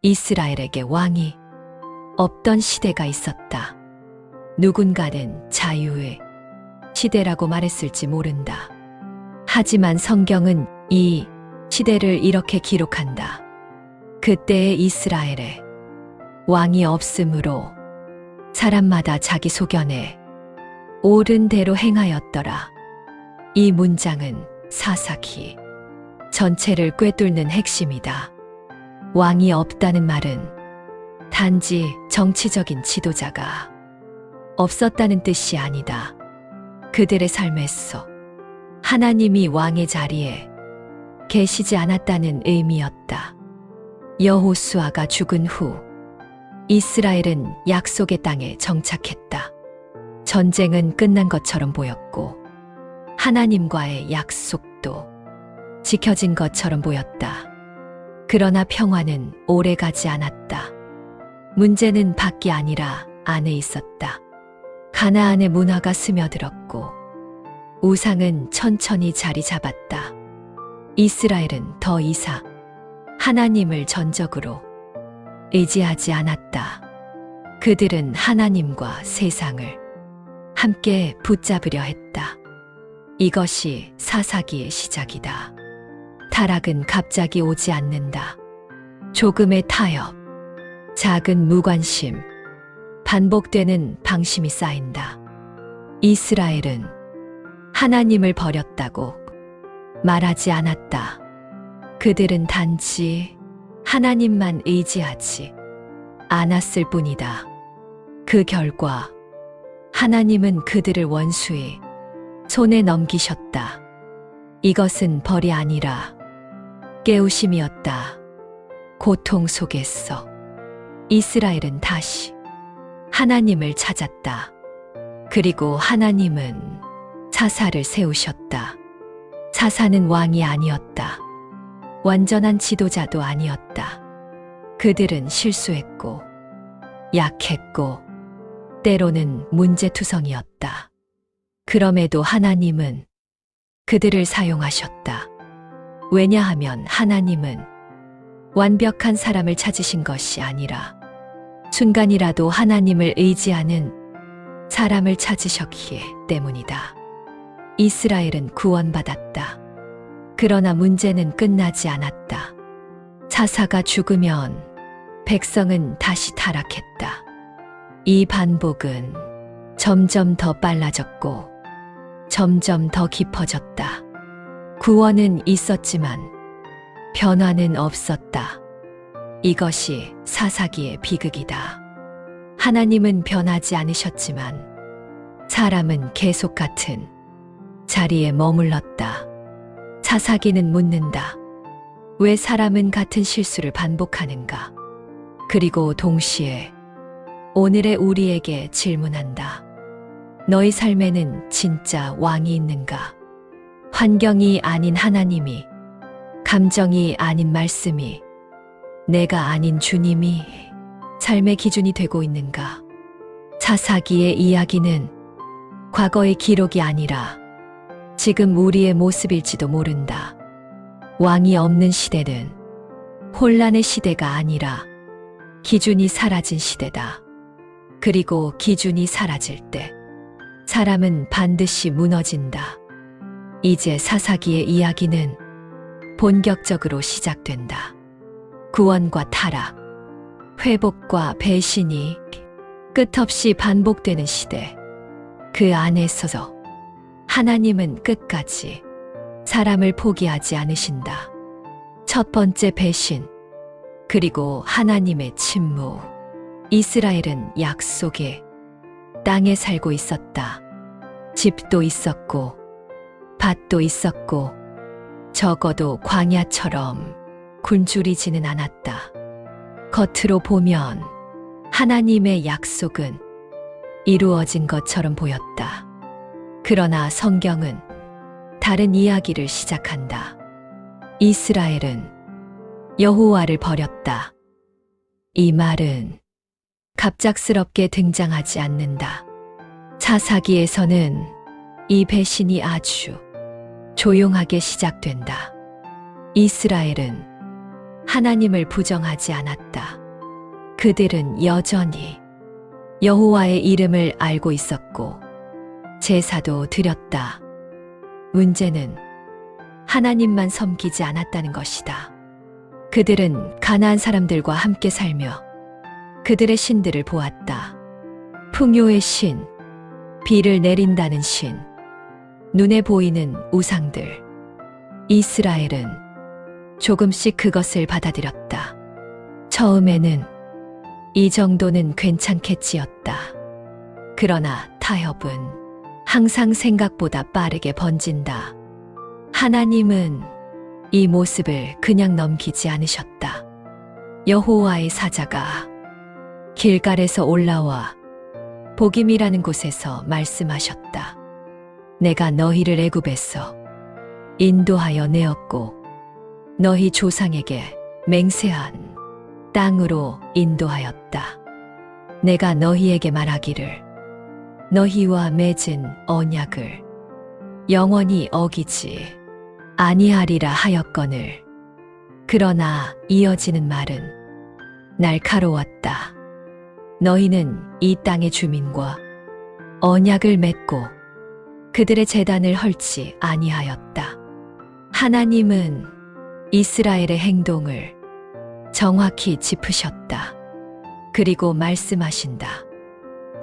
이스라엘에게 왕이 없던 시대가 있었다. 누군가는 자유의 시대라고 말했을지 모른다. 하지만 성경은 이 시대를 이렇게 기록한다. 그때의 이스라엘에 왕이 없으므로 사람마다 자기 소견에 옳은 대로 행하였더라. 이 문장은 사사기 전체를 꿰뚫는 핵심이다. 왕이 없다는 말은 단지 정치적인 지도자가 없었다는 뜻이 아니다. 그들의 삶에서 하나님이 왕의 자리에 계시지 않았다는 의미였다. 여호수아가 죽은 후 이스라엘은 약속의 땅에 정착했다. 전쟁은 끝난 것처럼 보였고 하나님과의 약속도 지켜진 것처럼 보였다. 그러나 평화는 오래가지 않았다. 문제는 밖이 아니라 안에 있었다. 가나안의 문화가 스며들었고 우상은 천천히 자리 잡았다. 이스라엘은 더 이상 하나님을 전적으로 의지하지 않았다. 그들은 하나님과 세상을 함께 붙잡으려 했다. 이것이 사사기의 시작이다. 타락은 갑자기 오지 않는다. 조금의 타협, 작은 무관심, 반복되는 방심이 쌓인다. 이스라엘은 하나님을 버렸다고 말하지 않았다. 그들은 단지 하나님만 의지하지 않았을 뿐이다. 그 결과 하나님은 그들을 원수의 손에 넘기셨다. 이것은 벌이 아니라 깨우심이었다. 고통 속에서 이스라엘은 다시 하나님을 찾았다. 그리고 하나님은 사사를 세우셨다. 사사는 왕이 아니었다. 완전한 지도자도 아니었다. 그들은 실수했고 약했고 때로는 문제투성이었다. 그럼에도 하나님은 그들을 사용하셨다. 왜냐하면 하나님은 완벽한 사람을 찾으신 것이 아니라 순간이라도 하나님을 의지하는 사람을 찾으셨기에 때문이다. 이스라엘은 구원받았다. 그러나 문제는 끝나지 않았다. 사사가 죽으면 백성은 다시 타락했다. 이 반복은 점점 더 빨라졌고 점점 더 깊어졌다. 구원은 있었지만 변화는 없었다. 이것이 사사기의 비극이다. 하나님은 변하지 않으셨지만 사람은 계속 같은 자리에 머물렀다. 사사기는 묻는다. 왜 사람은 같은 실수를 반복하는가? 그리고 동시에 오늘의 우리에게 질문한다. 너희 삶에는 진짜 왕이 있는가? 환경이 아닌 하나님이, 감정이 아닌 말씀이, 내가 아닌 주님이 삶의 기준이 되고 있는가? 사사기의 이야기는 과거의 기록이 아니라 지금 우리의 모습일지도 모른다. 왕이 없는 시대는 혼란의 시대가 아니라 기준이 사라진 시대다. 그리고 기준이 사라질 때 사람은 반드시 무너진다. 이제 사사기의 이야기는 본격적으로 시작된다. 구원과 타락, 회복과 배신이 끝없이 반복되는 시대. 그 안에서 하나님은 끝까지 사람을 포기하지 않으신다. 첫 번째 배신, 그리고 하나님의 침묵. 이스라엘은 약속의 땅에 살고 있었다. 집도 있었고, 밭도 있었고, 적어도 광야처럼 굶주리지는 않았다. 겉으로 보면 하나님의 약속은 이루어진 것처럼 보였다. 그러나 성경은 다른 이야기를 시작한다. 이스라엘은 여호와를 버렸다. 이 말은 갑작스럽게 등장하지 않는다. 사사기에서는 이 배신이 아주 조용하게 시작된다. 이스라엘은 하나님을 부정하지 않았다. 그들은 여전히 여호와의 이름을 알고 있었고 제사도 드렸다. 문제는 하나님만 섬기지 않았다는 것이다. 그들은 가나안 사람들과 함께 살며 그들의 신들을 보았다. 풍요의 신, 비를 내린다는 신, 눈에 보이는 우상들. 이스라엘은 조금씩 그것을 받아들였다. 처음에는 이 정도는 괜찮겠지였다. 그러나 타협은 항상 생각보다 빠르게 번진다. 하나님은 이 모습을 그냥 넘기지 않으셨다. 여호와의 사자가 길갈에서 올라와 보김이라는 곳에서 말씀하셨다. 내가 너희를 애굽에서 인도하여 내었고 너희 조상에게 맹세한 땅으로 인도하였다. 내가 너희에게 말하기를 너희와 맺은 언약을 영원히 어기지 아니하리라 하였거늘. 그러나 이어지는 말은 날카로웠다. 너희는 이 땅의 주민과 언약을 맺고 그들의 제단을 헐지 아니하였다. 하나님은 이스라엘의 행동을 정확히 짚으셨다. 그리고 말씀하신다.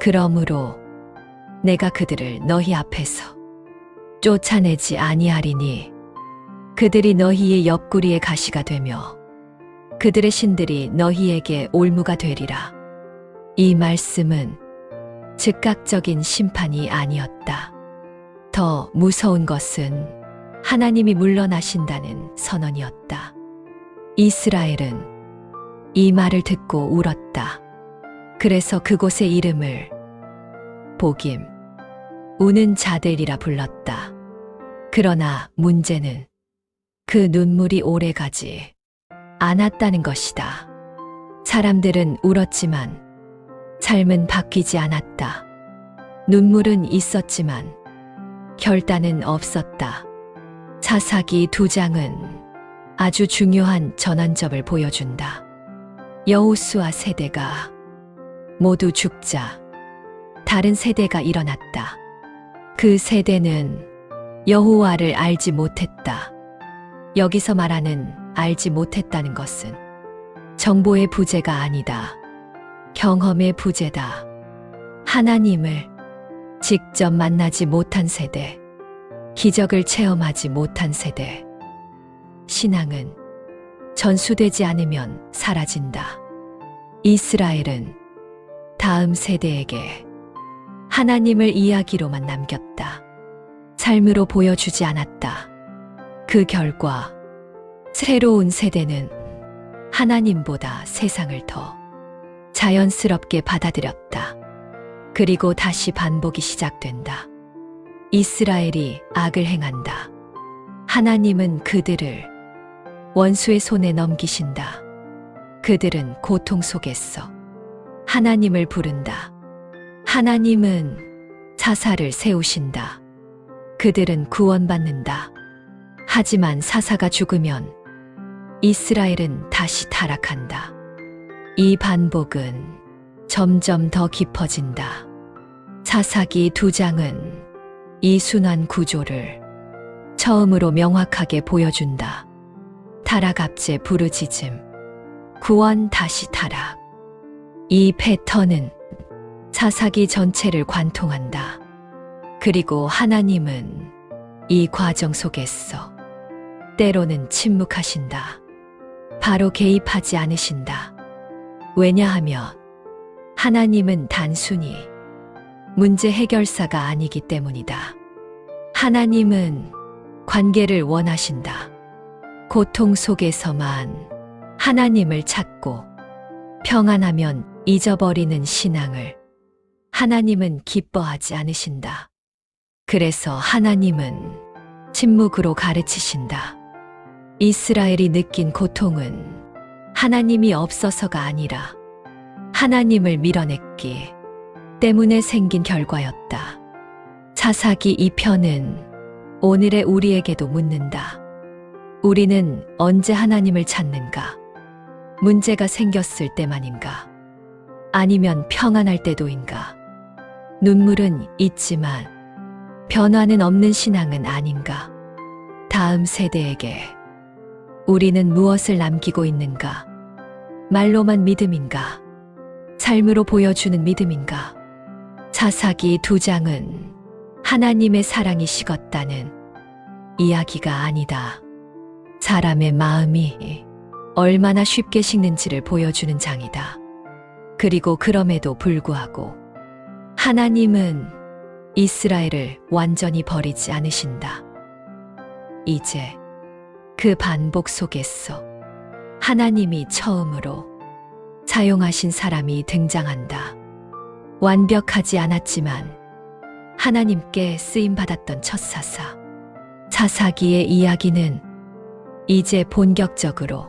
그러므로 내가 그들을 너희 앞에서 쫓아내지 아니하리니 그들이 너희의 옆구리의 가시가 되며 그들의 신들이 너희에게 올무가 되리라. 이 말씀은 즉각적인 심판이 아니었다. 더 무서운 것은 하나님이 물러나신다는 선언이었다. 이스라엘은 이 말을 듣고 울었다. 그래서 그곳의 이름을 보김, 우는 자들이라 불렀다. 그러나 문제는 그 눈물이 오래가지 않았다는 것이다. 사람들은 울었지만 삶은 바뀌지 않았다. 눈물은 있었지만 결단은 없었다. 사사기 2장은 아주 중요한 전환점을 보여준다. 여호수아 세대가 모두 죽자 다른 세대가 일어났다. 그 세대는 여호와를 알지 못했다. 여기서 말하는 알지 못했다는 것은 정보의 부재가 아니다. 경험의 부재다. 하나님을 직접 만나지 못한 세대, 기적을 체험하지 못한 세대. 신앙은 전수되지 않으면 사라진다. 이스라엘은 다음 세대에게 하나님을 이야기로만 남겼다. 삶으로 보여주지 않았다. 그 결과 새로운 세대는 하나님보다 세상을 더 자연스럽게 받아들였다. 그리고 다시 반복이 시작된다. 이스라엘이 악을 행한다. 하나님은 그들을 원수의 손에 넘기신다. 그들은 고통 속에서 하나님을 부른다. 하나님은 사사를 세우신다. 그들은 구원받는다. 하지만 사사가 죽으면 이스라엘은 다시 타락한다. 이 반복은 점점 더 깊어진다. 사사기 2장은 이 순환 구조를 처음으로 명확하게 보여준다. 타락 압제 부르짖음, 구원 다시 타락. 이 패턴은 사사기 전체를 관통한다. 그리고 하나님은 이 과정 속에서 때로는 침묵하신다. 바로 개입하지 않으신다. 왜냐하면 하나님은 단순히 문제 해결사가 아니기 때문이다. 하나님은 관계를 원하신다. 고통 속에서만 하나님을 찾고 평안하면 잊어버리는 신앙을 하나님은 기뻐하지 않으신다. 그래서 하나님은 침묵으로 가르치신다. 이스라엘이 느낀 고통은 하나님이 없어서가 아니라 하나님을 밀어냈기 때문에 생긴 결과였다. 사사기 2편은 오늘의 우리에게도 묻는다. 우리는 언제 하나님을 찾는가? 문제가 생겼을 때만인가? 아니면 평안할 때도인가? 눈물은 있지만 변화는 없는 신앙은 아닌가? 다음 세대에게 우리는 무엇을 남기고 있는가? 말로만 믿음인가? 삶으로 보여주는 믿음인가? 사사기 2장은 하나님의 사랑이 식었다는 이야기가 아니다. 사람의 마음이 얼마나 쉽게 식는지를 보여주는 장이다. 그리고 그럼에도 불구하고 하나님은 이스라엘을 완전히 버리지 않으신다. 이제 그 반복 속에서 하나님이 처음으로 사용하신 사람이 등장한다. 완벽하지 않았지만 하나님께 쓰임받았던 첫 사사. 사사기의 이야기는 이제 본격적으로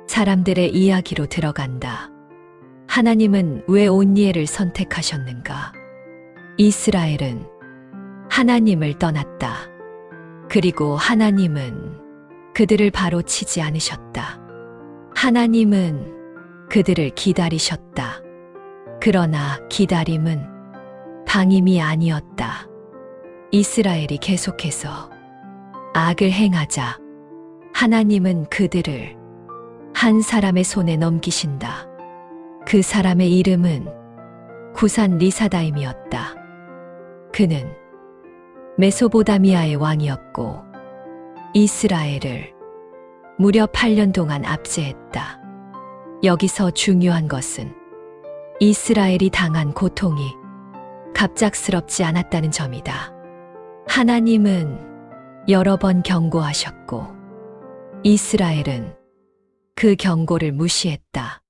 사람들의 이야기로 들어간다. 하나님은 왜 온니엘을 선택하셨는가? 이스라엘은 하나님을 떠났다. 그리고 하나님은 그들을 바로 치지 않으셨다. 하나님은 그들을 기다리셨다. 그러나 기다림은 방임이 아니었다. 이스라엘이 계속해서 악을 행하자 하나님은 그들을 한 사람의 손에 넘기신다. 그 사람의 이름은 구산 리사다임이었다. 그는 메소보다미아의 왕이었고 이스라엘을 무려 8년 동안 압제했다. 여기서 중요한 것은 이스라엘이 당한 고통이 갑작스럽지 않았다는 점이다. 하나님은 여러 번 경고하셨고 이스라엘은 그 경고를 무시했다.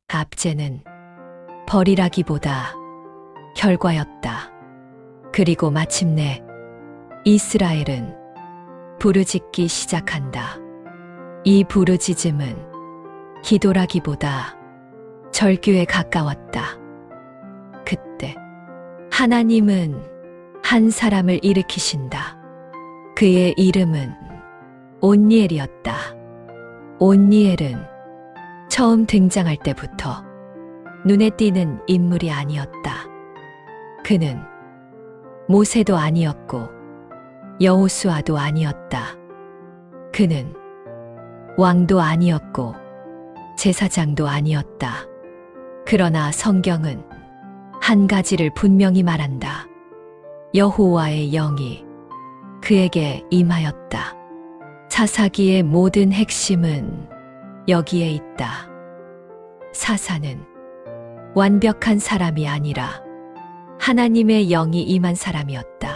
압제는 벌이라기보다 결과였다. 그리고 마침내 이스라엘은 부르짖기 시작한다. 이 부르짖음은 기도라기보다 절규에 가까웠다. 그때 하나님은 한 사람을 일으키신다. 그의 이름은 온니엘이었다. 온니엘은 처음 등장할 때부터 눈에 띄는 인물이 아니었다. 그는 모세도 아니었고 여호수아도 아니었다. 그는 왕도 아니었고 제사장도 아니었다. 그러나 성경은 한 가지를 분명히 말한다. 여호와의 영이 그에게 임하였다. 사사기의 모든 핵심은 여기에 있다. 사사는 완벽한 사람이 아니라 하나님의 영이 임한 사람이었다.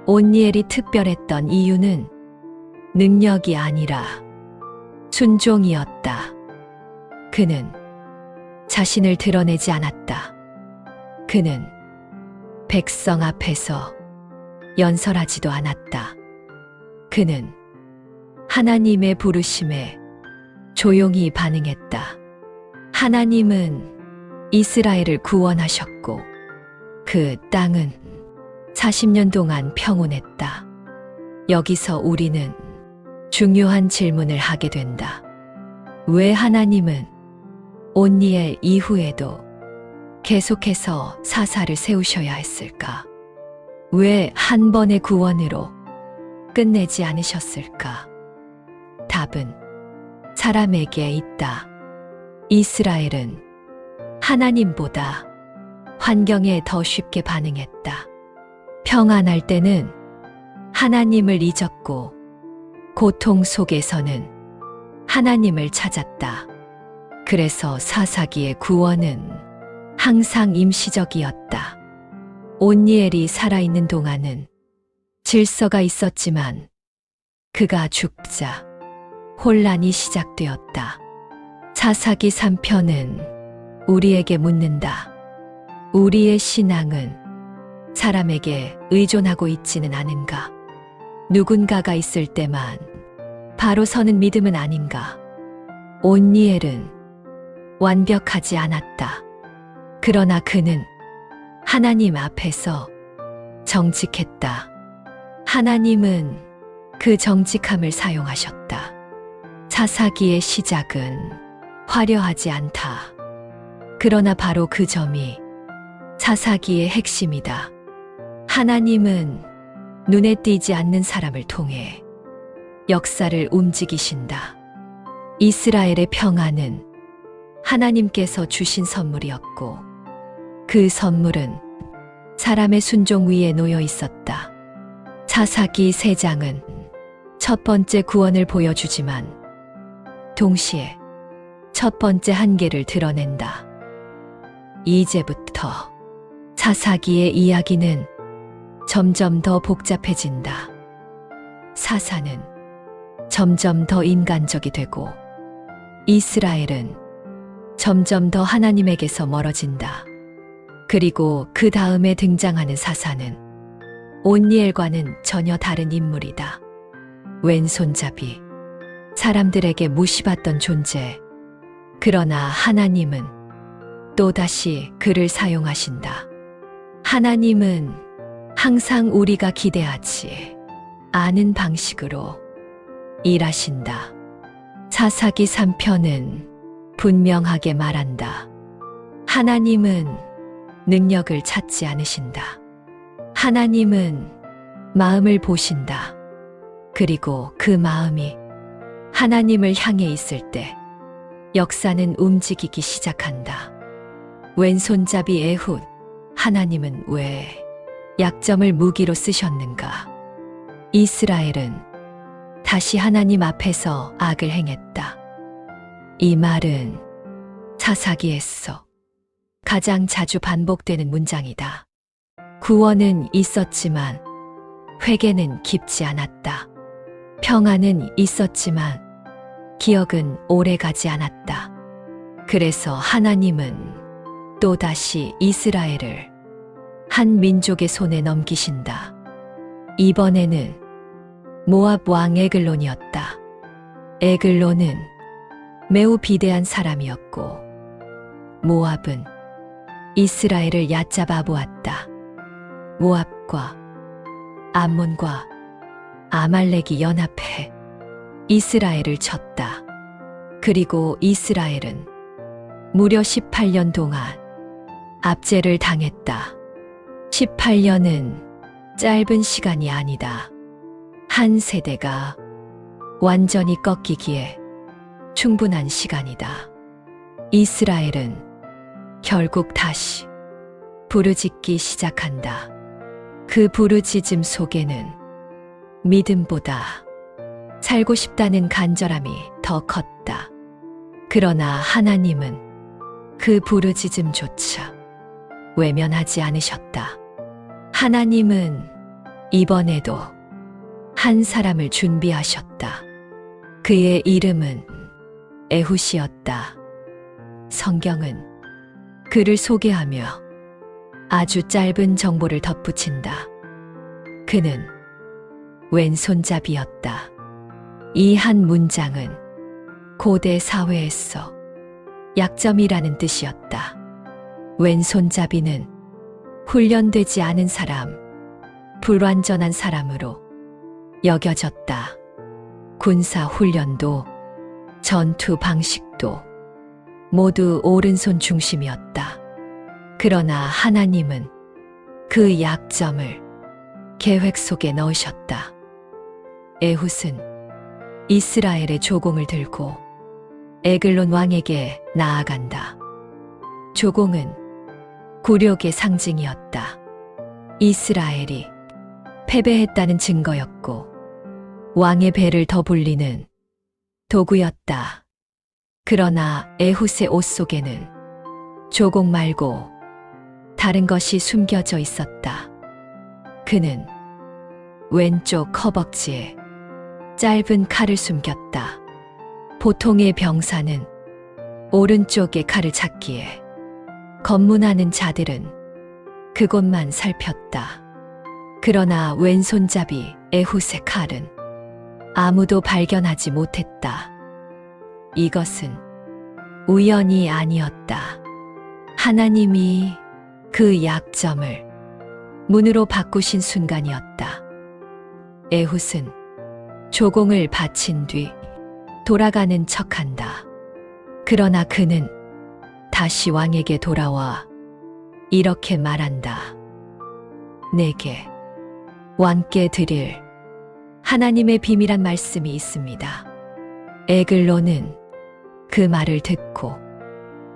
온니엘이 특별했던 이유는 능력이 아니라 순종이었다. 그는 자신을 드러내지 않았다. 그는 백성 앞에서 연설하지도 않았다. 그는 하나님의 부르심에 조용히 반응했다. 하나님은 이스라엘을 구원하셨고 그 땅은 40년 동안 평온했다. 여기서 우리는 중요한 질문을 하게 된다. 왜 하나님은 온니엘 이후에도 계속해서 사사를 세우셔야 했을까? 왜 한 번의 구원으로 끝내지 않으셨을까? 답은 사람에게 있다. 이스라엘은 하나님보다 환경에 더 쉽게 반응했다. 평안할 때는 하나님을 잊었고 고통 속에서는 하나님을 찾았다. 그래서 사사기의 구원은 항상 임시적이었다. 온니엘이 살아있는 동안은 질서가 있었지만 그가 죽자 혼란이 시작되었다. 사사기 3편은 우리에게 묻는다. 우리의 신앙은 사람에게 의존하고 있지는 않은가? 누군가가 있을 때만 바로 서는 믿음은 아닌가? 온니엘은 완벽하지 않았다. 그러나 그는 하나님 앞에서 정직했다. 하나님은 그 정직함을 사용하셨다. 사사기의 시작은 화려하지 않다. 그러나 바로 그 점이 사사기의 핵심이다. 하나님은 눈에 띄지 않는 사람을 통해 역사를 움직이신다. 이스라엘의 평안은 하나님께서 주신 선물이었고 그 선물은 사람의 순종 위에 놓여 있었다. 사사기 3장은 첫 번째 구원을 보여주지만 동시에 첫 번째 한계를 드러낸다. 이제부터 사사기의 이야기는 점점 더 복잡해진다. 사사는 점점 더 인간적이 되고 이스라엘은 점점 더 하나님에게서 멀어진다. 그리고 그 다음에 등장하는 사사는 온니엘과는 전혀 다른 인물이다. 왼손잡이, 사람들에게 무시받던 존재. 그러나 하나님은 또다시 그를 사용하신다. 하나님은 항상 우리가 기대하지 않은 방식으로 일하신다. 사사기 3편은 분명하게 말한다. 하나님은 능력을 찾지 않으신다. 하나님은 마음을 보신다. 그리고 그 마음이 하나님을 향해 있을 때 역사는 움직이기 시작한다. 왼손잡이 에훗, 하나님은 왜 약점을 무기로 쓰셨는가? 이스라엘은 다시 하나님 앞에서 악을 행했다. 이 말은 사사기에서 가장 자주 반복되는 문장이다. 구원은 있었지만 회개는 깊지 않았다. 평안은 있었지만 기억은 오래 가지 않았다. 그래서 하나님은 또다시 이스라엘을 한 민족의 손에 넘기신다. 이번에는 모압 왕 에글론이었다. 에글론은 매우 비대한 사람이었고 모압은 이스라엘을 얕잡아 보았다. 모압과 암몬과 아말렉이 연합해 이스라엘을 쳤다. 그리고 이스라엘은 무려 18년 동안 압제를 당했다. 18년은 짧은 시간이 아니다. 한 세대가 완전히 꺾이기에 충분한 시간이다. 이스라엘은 결국 다시 부르짖기 시작한다. 그 부르짖음 속에는 믿음보다 살고 싶다는 간절함이 더 컸다. 그러나 하나님은 그 부르짖음조차 외면하지 않으셨다. 하나님은 이번에도 한 사람을 준비하셨다. 그의 이름은 에훗이었다. 성경은 그를 소개하며 아주 짧은 정보를 덧붙인다. 그는 왼손잡이였다. 이 한 문장은 고대 사회에서 약점이라는 뜻이었다. 왼손잡이는 훈련되지 않은 사람, 불완전한 사람으로 여겨졌다. 군사 훈련도 전투 방식도 모두 오른손 중심이었다. 그러나 하나님은 그 약점을 계획 속에 넣으셨다. 에훗은 이스라엘의 조공을 들고 에글론 왕에게 나아간다. 조공은 굴욕의 상징이었다. 이스라엘이 패배했다는 증거였고 왕의 배를 더 불리는 도구였다. 그러나 에훗의 옷 속에는 조공 말고 다른 것이 숨겨져 있었다. 그는 왼쪽 허벅지에 짧은 칼을 숨겼다. 보통의 병사는 오른쪽에 칼을 찾기에 검문하는 자들은 그곳만 살폈다. 그러나 왼손잡이 에훗의 칼은 아무도 발견하지 못했다. 이것은 우연이 아니었다. 하나님이 그 약점을 문으로 바꾸신 순간이었다. 에훗은 조공을 바친 뒤 돌아가는 척한다. 그러나 그는 다시 왕에게 돌아와 이렇게 말한다. 내게 왕께 드릴 하나님의 비밀한 말씀이 있습니다. 에글론은 그 말을 듣고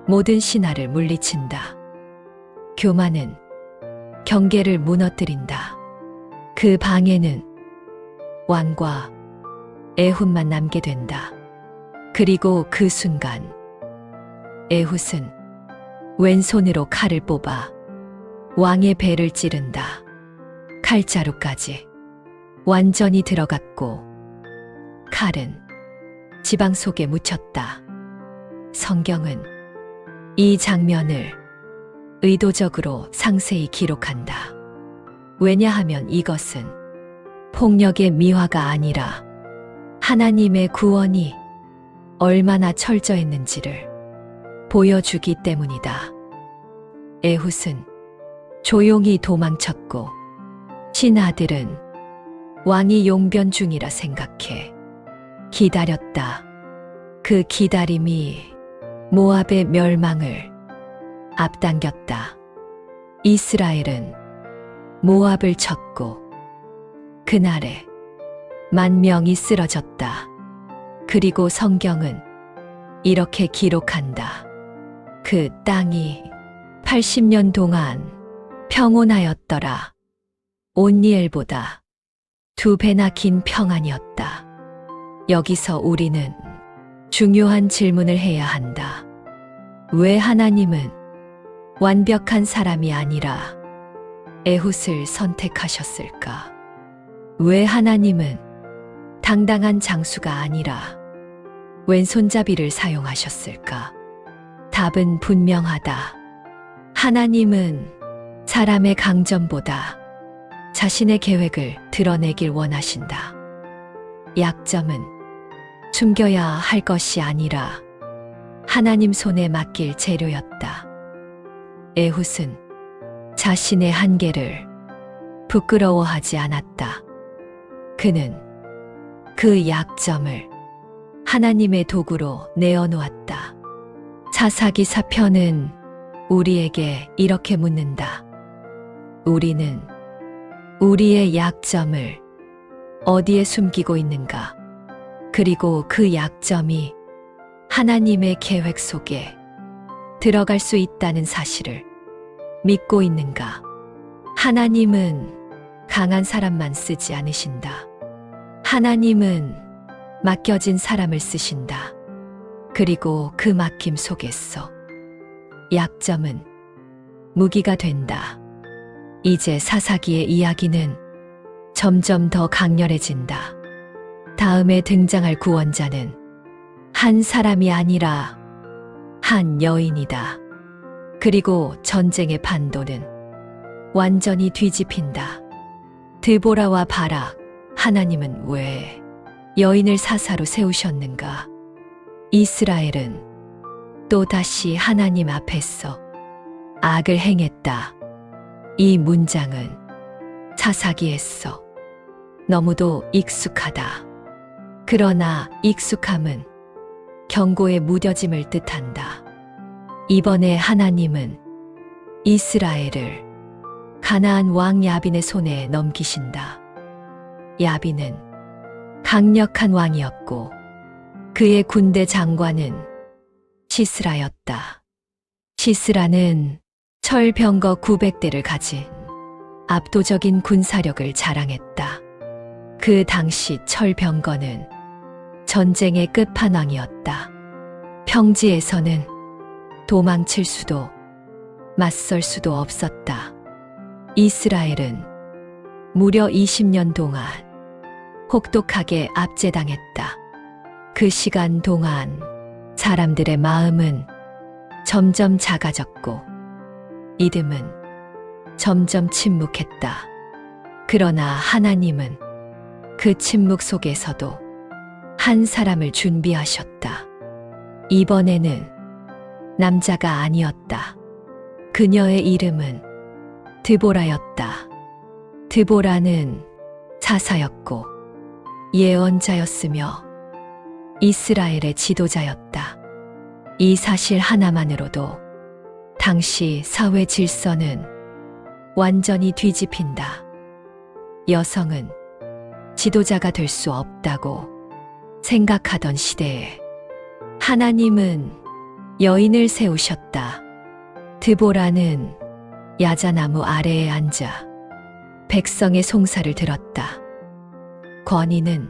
모든 신하를 물리친다. 교만은 경계를 무너뜨린다. 그 방에는 왕과 에훗만 남게 된다. 그리고 그 순간 에훗은 왼손으로 칼을 뽑아 왕의 배를 찌른다. 칼자루까지 완전히 들어갔고 칼은 지방 속에 묻혔다. 성경은 이 장면을 의도적으로 상세히 기록한다. 왜냐하면 이것은 폭력의 미화가 아니라 하나님의 구원이 얼마나 철저했는지를 보여주기 때문이다. 에훗은 조용히 도망쳤고 신하들은 왕이 용변 중이라 생각해 기다렸다. 그 기다림이 모압의 멸망을 앞당겼다. 이스라엘은 모압을 쳤고 그날에 10,000명이 쓰러졌다. 그리고 성경은 이렇게 기록한다. 그 땅이 80년 동안 평온하였더라. 온니엘보다 2배나 긴 평안이었다. 여기서 우리는 중요한 질문을 해야 한다. 왜 하나님은 완벽한 사람이 아니라 에훗을 선택하셨을까? 왜 하나님은 당당한 장수가 아니라 왼손잡이를 사용하셨을까? 답은 분명하다. 하나님은 사람의 강점보다 자신의 계획을 드러내길 원하신다. 약점은 숨겨야 할 것이 아니라 하나님 손에 맡길 재료였다. 에훗은 자신의 한계를 부끄러워하지 않았다. 그는 그 약점을 하나님의 도구로 내어놓았다. 사사기 4편은 우리에게 이렇게 묻는다. 우리는 우리의 약점을 어디에 숨기고 있는가? 그리고 그 약점이 하나님의 계획 속에 들어갈 수 있다는 사실을 믿고 있는가? 하나님은 강한 사람만 쓰지 않으신다. 하나님은 맡겨진 사람을 쓰신다. 그리고 그 맡김 속에서 약점은 무기가 된다. 이제 사사기의 이야기는 점점 더 강렬해진다. 다음에 등장할 구원자는 한 사람이 아니라 한 여인이다. 그리고 전쟁의 판도는 완전히 뒤집힌다. 드보라와 바락, 하나님은 왜 여인을 사사로 세우셨는가? 이스라엘은 또다시 하나님 앞에서 악을 행했다. 이 문장은 사사기에서 너무도 익숙하다. 그러나 익숙함은 경고의 무뎌짐을 뜻한다. 이번에 하나님은 이스라엘을 가나안 왕 야빈의 손에 넘기신다. 야빈은 강력한 왕이었고 그의 군대 장관은 시스라였다. 시스라는 철병거 900대를 가진 압도적인 군사력을 자랑했다. 그 당시 철병거는 전쟁의 끝판왕이었다. 평지에서는 도망칠 수도 맞설 수도 없었다. 이스라엘은 무려 20년 동안 혹독하게 압제당했다. 그 시간 동안 사람들의 마음은 점점 작아졌고 믿음은 점점 침묵했다. 그러나 하나님은 그 침묵 속에서도 한 사람을 준비하셨다. 이번에는 남자가 아니었다. 그녀의 이름은 드보라였다. 드보라는 사사였고 예언자였으며 이스라엘의 지도자였다. 이 사실 하나만으로도 당시 사회 질서는 완전히 뒤집힌다. 여성은 지도자가 될 수 없다고 생각하던 시대에 하나님은 여인을 세우셨다. 드보라는 야자나무 아래에 앉아 백성의 송사를 들었다. 권위는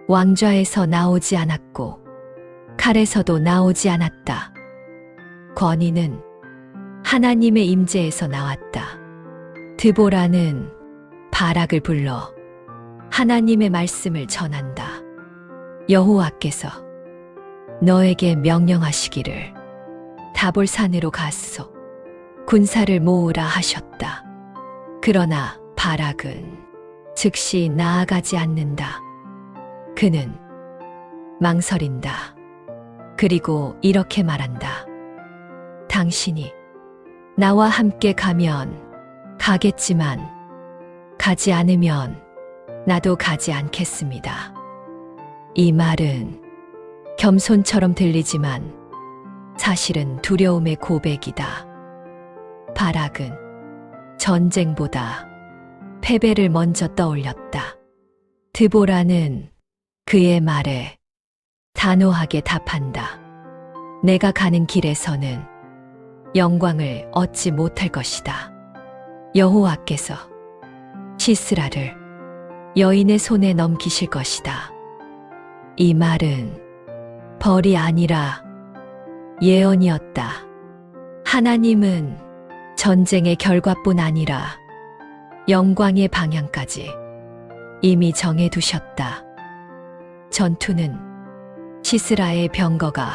왕좌에서 나오지 않았고 칼에서도 나오지 않았다. 권위는 하나님의 임재에서 나왔다. 드보라는 바락을 불러 하나님의 말씀을 전한다. 여호와께서 너에게 명령하시기를 다볼산으로 가서 군사를 모으라 하셨다. 그러나 바락은 즉시 나아가지 않는다. 그는 망설인다. 그리고 이렇게 말한다. 당신이 나와 함께 가면 가겠지만 가지 않으면 나도 가지 않겠습니다. 이 말은 겸손처럼 들리지만 사실은 두려움의 고백이다. 바락은 전쟁보다 패배를 먼저 떠올렸다. 드보라는 그의 말에 단호하게 답한다. 내가 가는 길에서는 영광을 얻지 못할 것이다. 여호와께서 시스라를 여인의 손에 넘기실 것이다. 이 말은 벌이 아니라 예언이었다. 하나님은 전쟁의 결과뿐 아니라 영광의 방향까지 이미 정해두셨다. 전투는 시스라의 병거가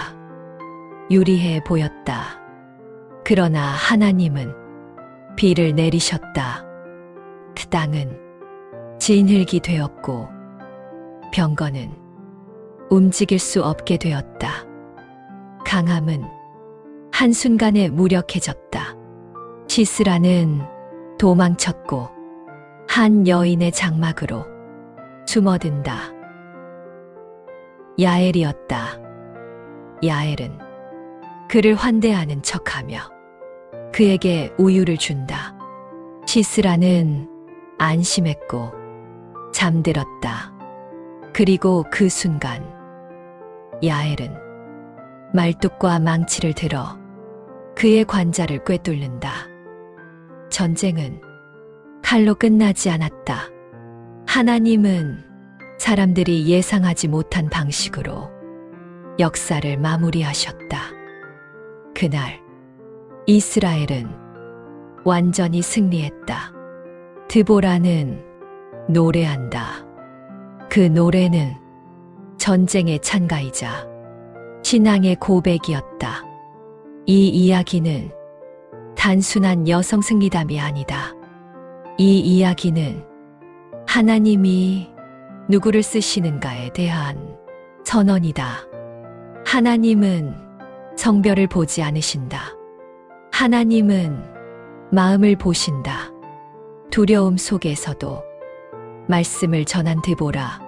유리해 보였다. 그러나 하나님은 비를 내리셨다. 그 땅은 진흙이 되었고 병거는 움직일 수 없게 되었다. 강함은 한순간에 무력해졌다. 시스라는 도망쳤고 한 여인의 장막으로 숨어든다. 야엘이었다. 야엘은 그를 환대하는 척하며 그에게 우유를 준다. 시스라는 안심했고 잠들었다. 그리고 그 순간 야엘은 말뚝과 망치를 들어 그의 관자를 꿰뚫는다. 전쟁은 칼로 끝나지 않았다. 하나님은 사람들이 예상하지 못한 방식으로 역사를 마무리하셨다. 그날 이스라엘은 완전히 승리했다. 드보라는 노래한다. 그 노래는 전쟁의 찬가이자 신앙의 고백이었다. 이 이야기는 단순한 여성 승리담이 아니다. 이 이야기는 하나님이 누구를 쓰시는가에 대한 선언이다. 하나님은 성별을 보지 않으신다. 하나님은 마음을 보신다. 두려움 속에서도 말씀을 전한 드보라,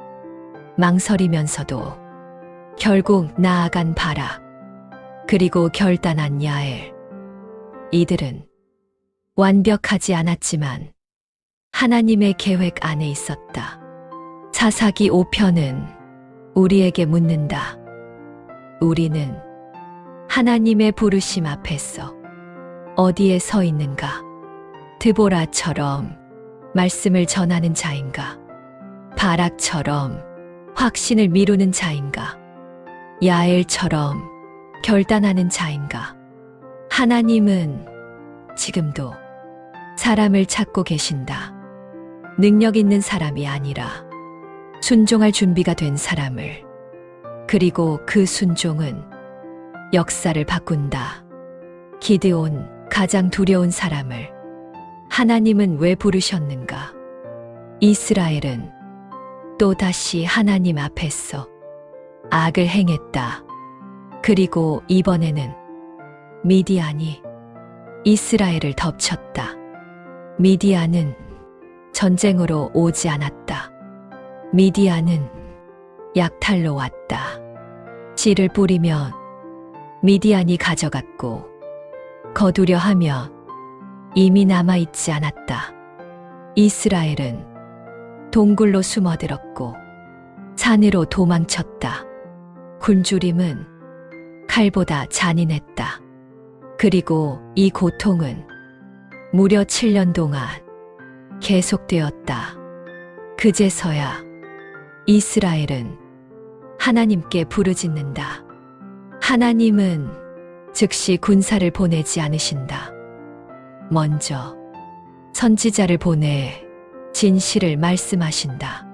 망설이면서도 결국 나아간 바락, 그리고 결단한 야엘. 이들은 완벽하지 않았지만 하나님의 계획 안에 있었다. 사사기 5편은 우리에게 묻는다. 우리는 하나님의 부르심 앞에서 어디에 서 있는가? 드보라처럼 말씀을 전하는 자인가? 바락처럼 확신을 미루는 자인가? 야엘처럼 결단하는 자인가? 하나님은 지금도 사람을 찾고 계신다. 능력 있는 사람이 아니라 순종할 준비가 된 사람을. 그리고 그 순종은 역사를 바꾼다. 기드온, 가장 두려운 사람을 하나님은 왜 부르셨는가? 이스라엘은 또다시 하나님 앞에서 악을 행했다. 그리고 이번에는 미디안이 이스라엘을 덮쳤다. 미디안은 전쟁으로 오지 않았다. 미디안은 약탈로 왔다. 씨를 뿌리면 미디안이 가져갔고 거두려 하며 이미 남아있지 않았다. 이스라엘은 동굴로 숨어들었고 산으로 도망쳤다. 굶주림은 칼보다 잔인했다. 그리고 이 고통은 무려 7년 동안 계속되었다. 그제서야 이스라엘은 하나님께 부르짖는다. 하나님은 즉시 군사를 보내지 않으신다. 먼저 선지자를 보내 진실을 말씀하신다.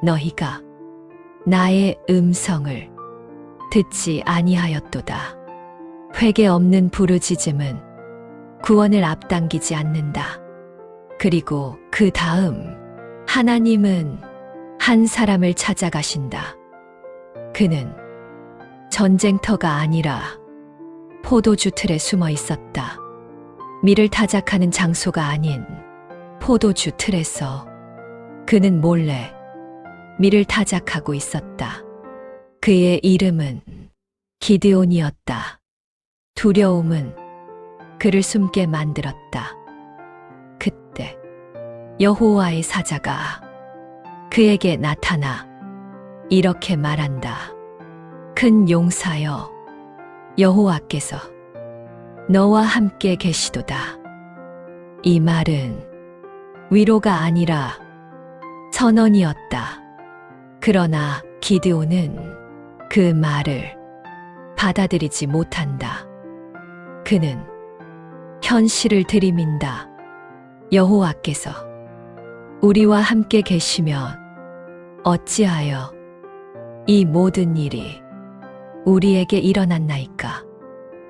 너희가 나의 음성을 듣지 아니하였도다. 회개 없는 부르짖음은 구원을 앞당기지 않는다. 그리고 그 다음 하나님은 한 사람을 찾아가신다. 그는 전쟁터가 아니라 포도주 틀에 숨어 있었다. 밀을 타작하는 장소가 아닌 포도주 틀에서 그는 몰래 밀을 타작하고 있었다. 그의 이름은 기드온이었다. 두려움은 그를 숨게 만들었다. 그때 여호와의 사자가 그에게 나타나 이렇게 말한다. 큰 용사여, 여호와께서 너와 함께 계시도다. 이 말은 위로가 아니라 선언이었다. 그러나 기드온은 그 말을 받아들이지 못한다. 그는 현실을 들이민다. 여호와께서 우리와 함께 계시면 어찌하여 이 모든 일이 우리에게 일어났나이까?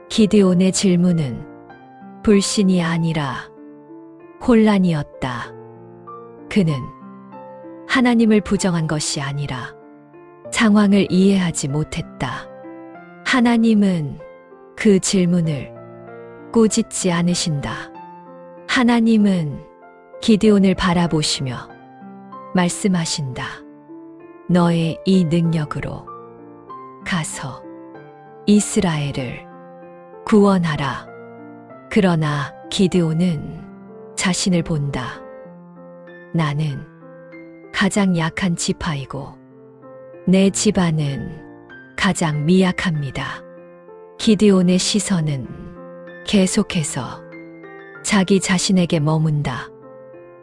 기드온의 질문은 불신이 아니라 혼란이었다. 그는 하나님을 부정한 것이 아니라 상황을 이해하지 못했다. 하나님은 그 질문을 꾸짖지 않으신다. 하나님은 기드온을 바라보시며 말씀하신다. 너의 이 능력으로 가서 이스라엘을 구원하라. 그러나 기드온은 자신을 본다. 나는 가장 약한 지파이고 내 집안은 가장 미약합니다. 기드온의 시선은 계속해서 자기 자신에게 머문다.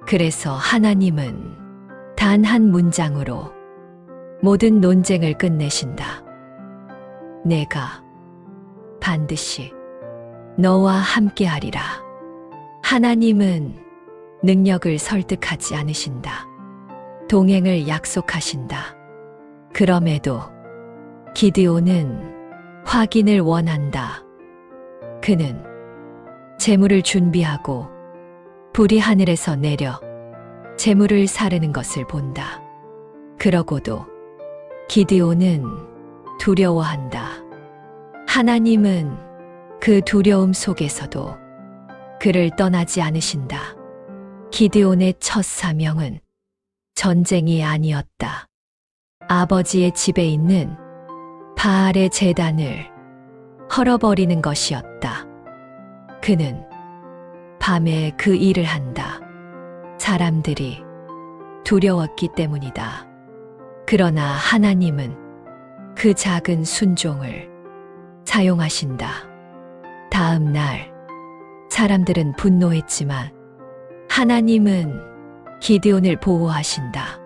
그래서 하나님은 단 한 문장으로 모든 논쟁을 끝내신다. 내가 반드시 너와 함께하리라. 하나님은 능력을 설득하지 않으신다. 동행을 약속하신다. 그럼에도 기드온은 확인을 원한다. 그는 재물을 준비하고 불이 하늘에서 내려 재물을 사르는 것을 본다. 그러고도 기드온은 두려워한다. 하나님은 그 두려움 속에서도 그를 떠나지 않으신다. 기드온의 첫 사명은 전쟁이 아니었다. 아버지의 집에 있는 바알의 제단을 헐어버리는 것이었다. 그는 밤에 그 일을 한다. 사람들이 두려웠기 때문이다. 그러나 하나님은 그 작은 순종을 사용하신다. 다음 날 사람들은 분노했지만 하나님은 기드온을 보호하신다.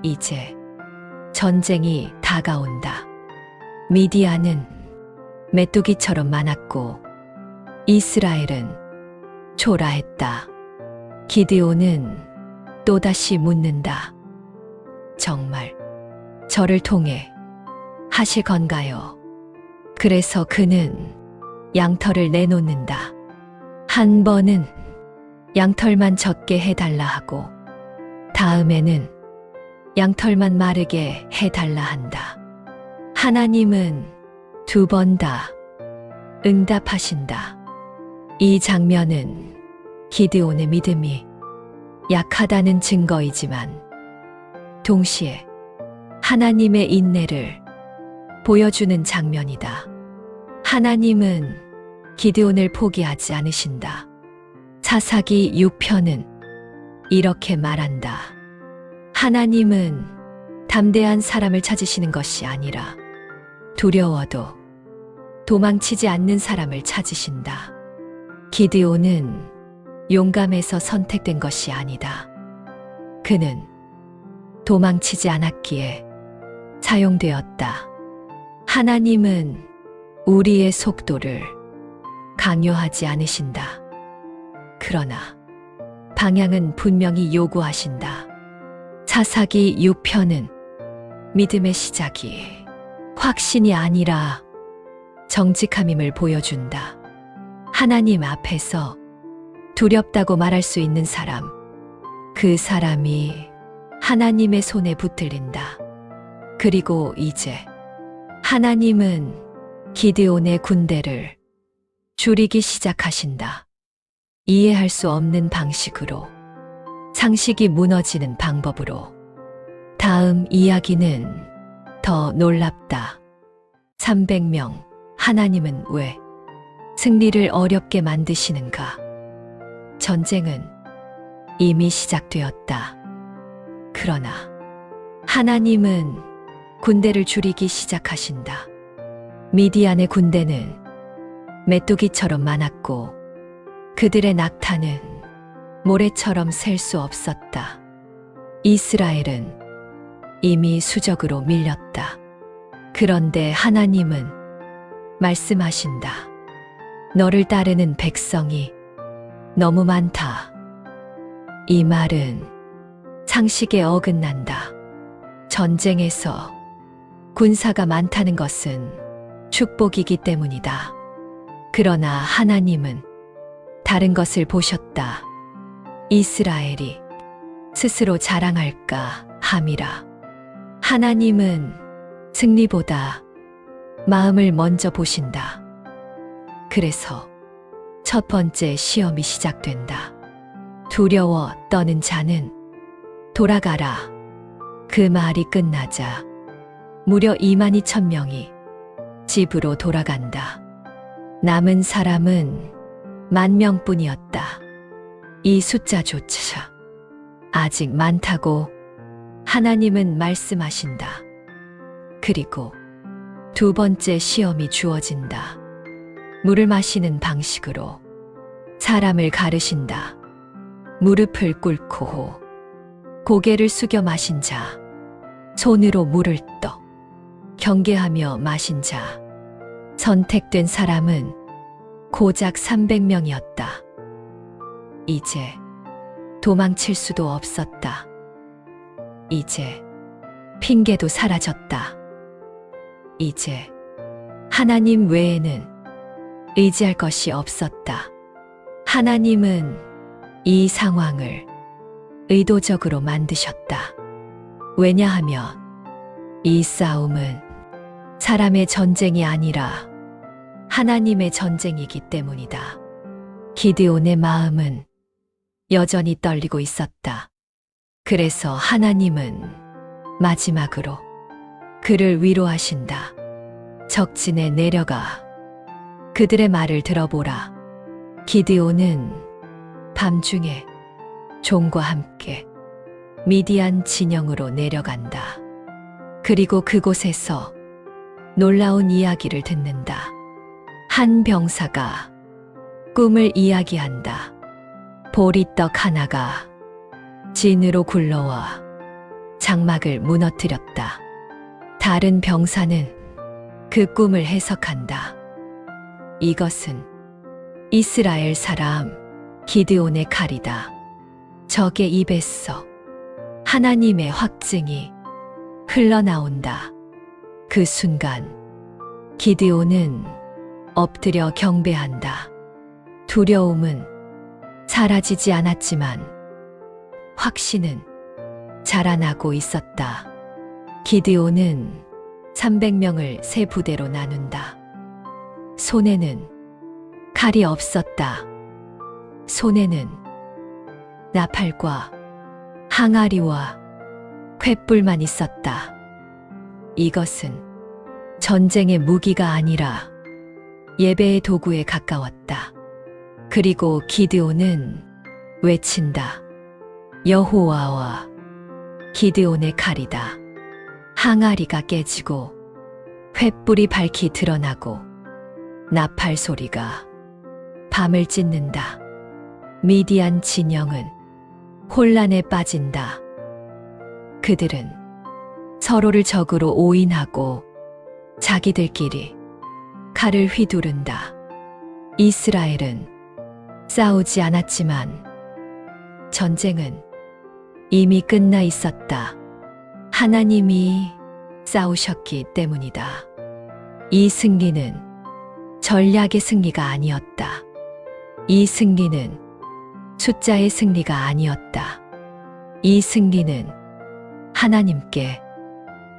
이제 전쟁이 다가온다. 미디안은 메뚜기처럼 많았고 이스라엘은 초라했다. 기드온은 또다시 묻는다. 정말 저를 통해 하실 건가요? 그래서 그는 양털을 내놓는다. 한 번은 양털만 적게 해달라 하고 다음에는 양털만 마르게 해달라 한다. 하나님은 두 번 다 응답하신다. 이 장면은 기드온의 믿음이 약하다는 증거이지만 동시에 하나님의 인내를 보여주는 장면이다. 하나님은 기드온을 포기하지 않으신다. 사사기 6편은 이렇게 말한다. 하나님은 담대한 사람을 찾으시는 것이 아니라 두려워도 도망치지 않는 사람을 찾으신다. 기드온은 용감해서 선택된 것이 아니다. 그는 도망치지 않았기에 사용되었다. 하나님은 우리의 속도를 강요하지 않으신다. 그러나 방향은 분명히 요구하신다. 사사기 6편은 믿음의 시작이 확신이 아니라 정직함임을 보여준다. 하나님 앞에서 두렵다고 말할 수 있는 사람, 그 사람이 하나님의 손에 붙들린다. 그리고 이제 하나님은 기드온의 군대를 줄이기 시작하신다. 이해할 수 없는 방식으로, 상식이 무너지는 방법으로. 다음 이야기는 더 놀랍다. 300명, 하나님은 왜 승리를 어렵게 만드시는가? 전쟁은 이미 시작되었다. 그러나 하나님은 군대를 줄이기 시작하신다. 미디안의 군대는 메뚜기처럼 많았고 그들의 낙타는 모래처럼 셀 수 없었다. 이스라엘은 이미 수적으로 밀렸다. 그런데 하나님은 말씀하신다. 너를 따르는 백성이 너무 많다. 이 말은 상식에 어긋난다. 전쟁에서 군사가 많다는 것은 축복이기 때문이다. 그러나 하나님은 다른 것을 보셨다. 이스라엘이 스스로 자랑할까 함이라. 하나님은 승리보다 마음을 먼저 보신다. 그래서 첫 번째 시험이 시작된다. 두려워 떠는 자는 돌아가라. 그 말이 끝나자 무려 22,000명이 집으로 돌아간다. 남은 사람은 10,000명뿐이었다. 이 숫자조차 아직 많다고 하나님은 말씀하신다. 그리고 두 번째 시험이 주어진다. 물을 마시는 방식으로 사람을 가르신다. 무릎을 꿇고 고개를 숙여 마신 자, 손으로 물을 떠 경계하며 마신 자. 선택된 사람은 고작 300명이었다. 이제 도망칠 수도 없었다. 이제 핑계도 사라졌다. 이제 하나님 외에는 의지할 것이 없었다. 하나님은 이 상황을 의도적으로 만드셨다. 왜냐하면 이 싸움은 사람의 전쟁이 아니라 하나님의 전쟁이기 때문이다. 기드온의 마음은 여전히 떨리고 있었다. 그래서 하나님은 마지막으로 그를 위로하신다. 적진에 내려가 그들의 말을 들어보라. 기드온은 밤중에 종과 함께 미디안 진영으로 내려간다. 그리고 그곳에서 놀라운 이야기를 듣는다. 한 병사가 꿈을 이야기한다. 보리떡 하나가 진으로 굴러와 장막을 무너뜨렸다. 다른 병사는 그 꿈을 해석한다. 이것은 이스라엘 사람 기드온의 칼이다. 적의 입에서 하나님의 확증이 흘러나온다. 그 순간 기드온은 엎드려 경배한다. 두려움은 사라지지 않았지만 확신은 자라나고 있었다. 기드온은 300명을 세 부대로 나눈다. 손에는 칼이 없었다. 손에는 나팔과 항아리와 횃불만 있었다. 이것은 전쟁의 무기가 아니라 예배의 도구에 가까웠다. 그리고 기드온은 외친다. 여호와와 기드온의 칼이다. 항아리가 깨지고 횃불이 밝히 드러나고 나팔 소리가 밤을 찢는다. 미디안 진영은 혼란에 빠진다. 그들은 서로를 적으로 오인하고 자기들끼리 칼을 휘두른다. 이스라엘은 싸우지 않았지만 전쟁은 이미 끝나 있었다. 하나님이 싸우셨기 때문이다. 이 승리는 전략의 승리가 아니었다. 이 승리는 숫자의 승리가 아니었다. 이 승리는 하나님께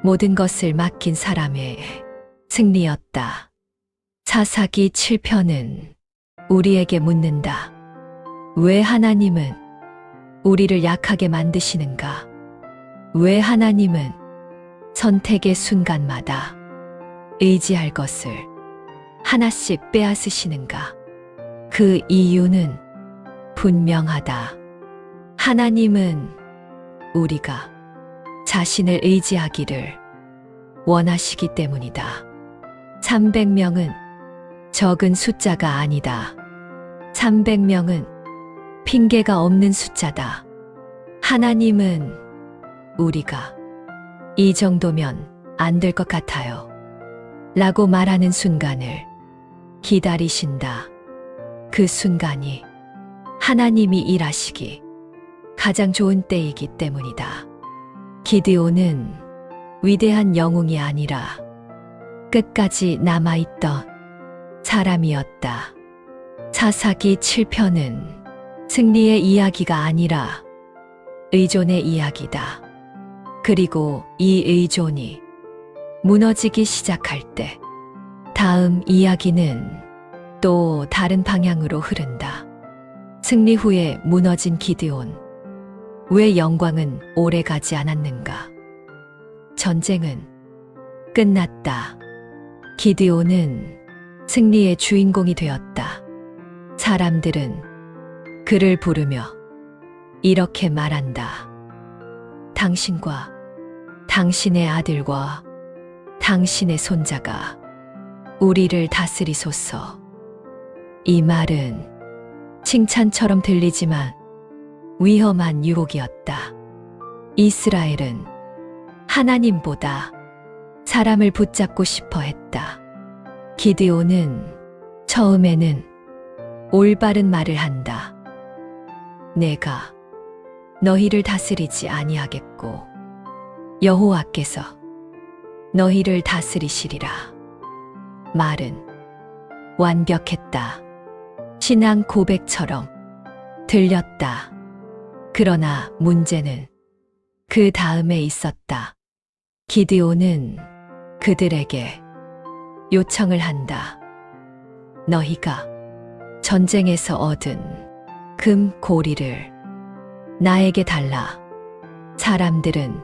모든 것을 맡긴 사람의 승리였다. 사사기 7편은 우리에게 묻는다. 왜 하나님은 우리를 약하게 만드시는가? 왜 하나님은 선택의 순간마다 의지할 것을 하나씩 빼앗으시는가? 그 이유는 분명하다. 하나님은 우리가 자신을 의지하기를 원하시기 때문이다. 300명은 적은 숫자가 아니다. 300명은 핑계가 없는 숫자다. 하나님은 우리가 이 정도면 안 될 것 같아요. 라고 말하는 순간을 기다리신다. 그 순간이 하나님이 일하시기 가장 좋은 때이기 때문이다. 기드온은 위대한 영웅이 아니라 끝까지 남아있던 사람이었다. 사사기 7편은 승리의 이야기가 아니라 의존의 이야기다. 그리고 이 의존이 무너지기 시작할 때 다음 이야기는 또 다른 방향으로 흐른다. 승리 후에 무너진 기드온. 왜 영광은 오래 가지 않았는가? 전쟁은 끝났다. 기드온은 승리의 주인공이 되었다. 사람들은 그를 부르며 이렇게 말한다. 당신과 당신의 아들과 당신의 손자가 우리를 다스리소서. 이 말은 칭찬처럼 들리지만 위험한 유혹이었다. 이스라엘은 하나님보다 사람을 붙잡고 싶어 했다. 기드온은 처음에는 올바른 말을 한다. 내가 너희를 다스리지 아니하겠고 여호와께서 너희를 다스리시리라. 말은 완벽했다. 신앙 고백처럼 들렸다. 그러나 문제는 그 다음에 있었다. 기드온은 그들에게 요청을 한다. 너희가 전쟁에서 얻은 금 고리를 나에게 달라. 사람들은